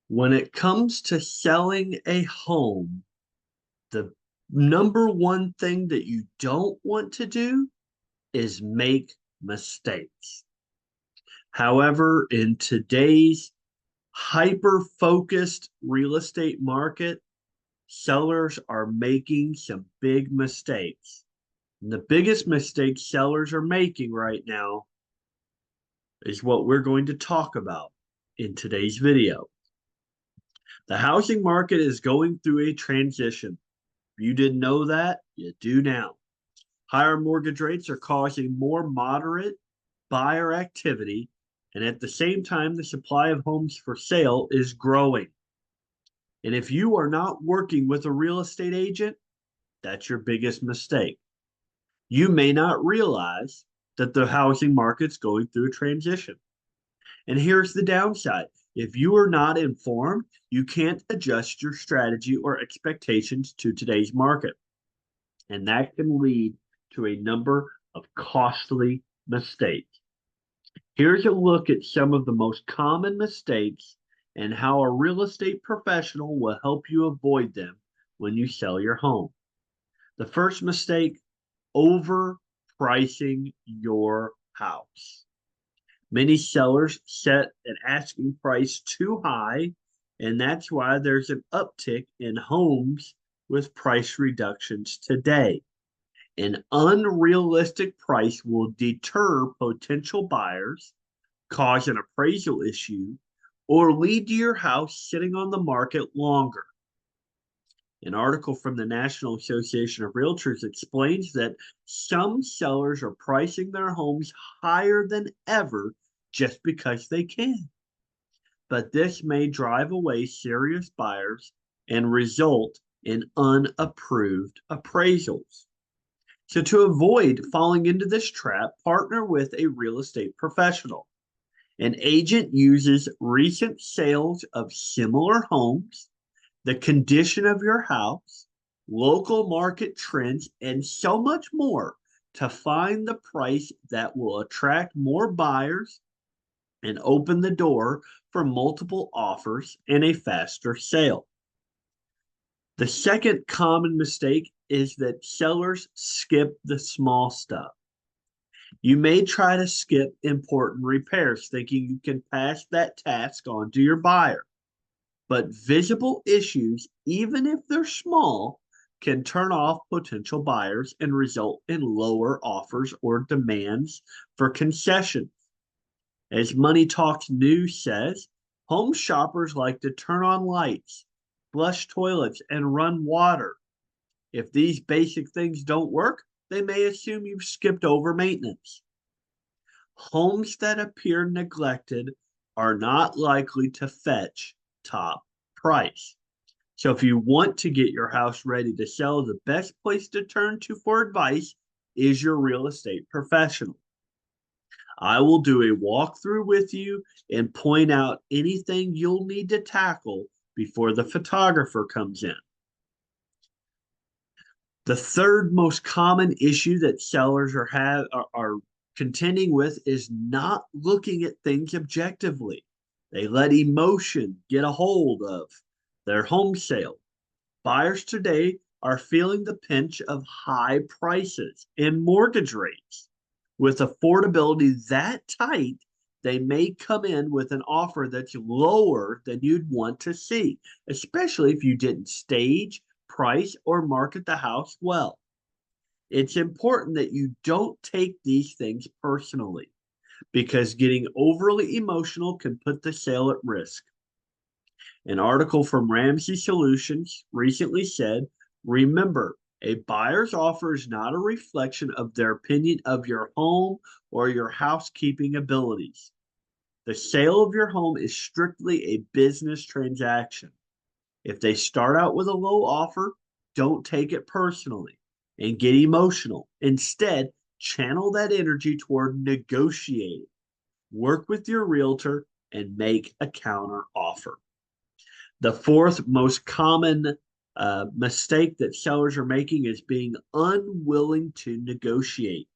When it comes to selling a home, the number one thing that you don't want to do is make mistakes. However, in today's hyper focused real estate market, sellers are making some big mistakes. And the biggest mistake sellers are making right now is what we're going to talk about in today's video. The housing market is going through a transition. If you didn't know that, you do now. Higher mortgage rates are causing more moderate buyer activity, and at the same time, the supply of homes for sale is growing. And if you are not working with a real estate agent, that's your biggest mistake. You may not realize that the housing market's going through a transition. And here's the downside. If you are not informed, you can't adjust your strategy or expectations to today's market. And that can lead to a number of costly mistakes. Here's a look at some of the most common mistakes and how a real estate professional will help you avoid them when you sell your home. The first mistake, overpricing your house. Many sellers set an asking price too high, and that's why there's an uptick in homes with price reductions today. An unrealistic price will deter potential buyers, cause an appraisal issue, or lead to your house sitting on the market longer. An article from the National Association of Realtors explains that some sellers are pricing their homes higher than ever just because they can. But this may drive away serious buyers and result in unapproved appraisals. So, to avoid falling into this trap, partner with a real estate professional. An agent uses recent sales of similar homes, the condition of your house, local market trends, and so much more to find the price that will attract more buyers and open the door for multiple offers and a faster sale. The second common mistake is that sellers skip the small stuff. You may try to skip important repairs, thinking you can pass that task on to your buyer. But visible issues, even if they're small, can turn off potential buyers and result in lower offers or demands for concessions. As Money Talks News says, home shoppers like to turn on lights, flush toilets, and run water. If these basic things don't work, they may assume you've skipped over maintenance. Homes that appear neglected are not likely to fetch top price. So if you want to get your house ready to sell, the best place to turn to for advice is your real estate professional. I will do a walkthrough with you and point out anything you'll need to tackle before the photographer comes in. The third most common issue that sellers are contending with is not looking at things objectively. They let emotion get a hold of their home sale. Buyers today are feeling the pinch of high prices and mortgage rates. With affordability that tight, they may come in with an offer that's lower than you'd want to see, especially if you didn't stage, price, or market the house well. It's important that you don't take these things personally because getting overly emotional can put the sale at risk. An article from Ramsey Solutions recently said, remember, a buyer's offer is not a reflection of their opinion of your home or your housekeeping abilities. The sale of your home is strictly a business transaction. If they start out with a low offer, don't take it personally and get emotional. Instead, channel that energy toward negotiating. Work with your realtor and make a counter offer. The fourth most common mistake that sellers are making is being unwilling to negotiate.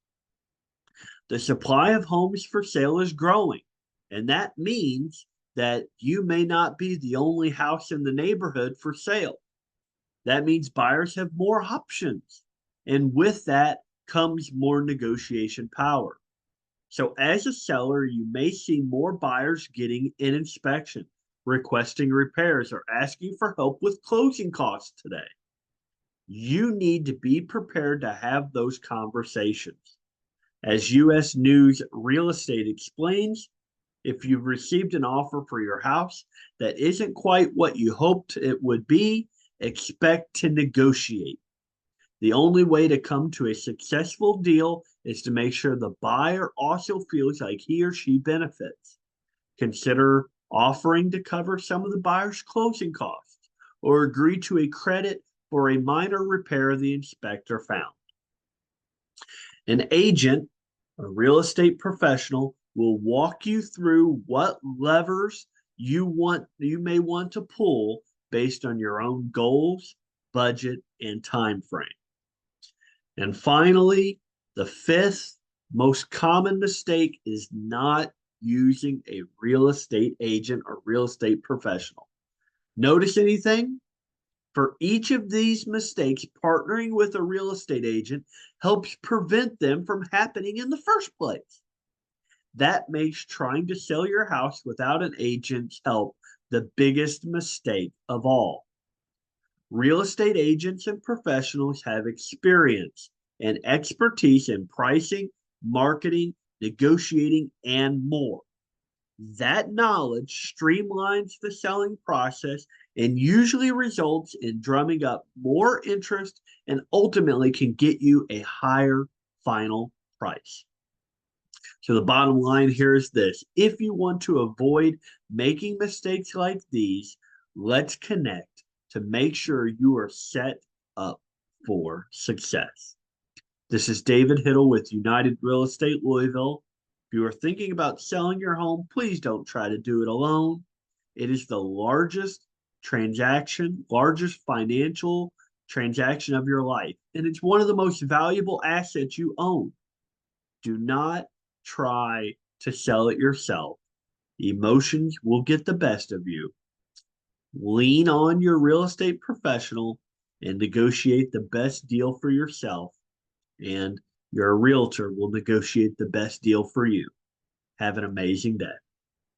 The supply of homes for sale is growing, and that means that you may not be the only house in the neighborhood for sale. That means buyers have more options. And with that comes more negotiation power. So, as a seller, you may see more buyers getting an inspection, requesting repairs, or asking for help with closing costs today. You need to be prepared to have those conversations. As US News Real Estate explains, if you've received an offer for your house that isn't quite what you hoped it would be, expect to negotiate. The only way to come to a successful deal is to make sure the buyer also feels like he or she benefits. Consider offering to cover some of the buyer's closing costs or agree to a credit for a minor repair the inspector found. An agent, a real estate professional, will walk you through what levers you may want to pull based on your own goals, budget, and time frame. And finally, the fifth most common mistake is not using a real estate agent or real estate professional. Notice anything? For each of these mistakes, partnering with a real estate agent helps prevent them from happening in the first place. That makes trying to sell your house without an agent's help the biggest mistake of all. Real estate agents and professionals have experience and expertise in pricing, marketing, negotiating, and more. That knowledge streamlines the selling process and usually results in drumming up more interest and ultimately can get you a higher final price. So the bottom line here is this: if you want to avoid making mistakes like these, let's connect to make sure you are set up for success. This is David Hittle with United Real Estate Louisville. If you are thinking about selling your home, please don't try to do it alone. It is the largest financial transaction of your life, and it's one of the most valuable assets you own. Do not try to sell it yourself. Emotions will get the best of you. Lean on your real estate professional and negotiate the best deal for yourself, and your realtor will negotiate the best deal for you. Have an amazing day.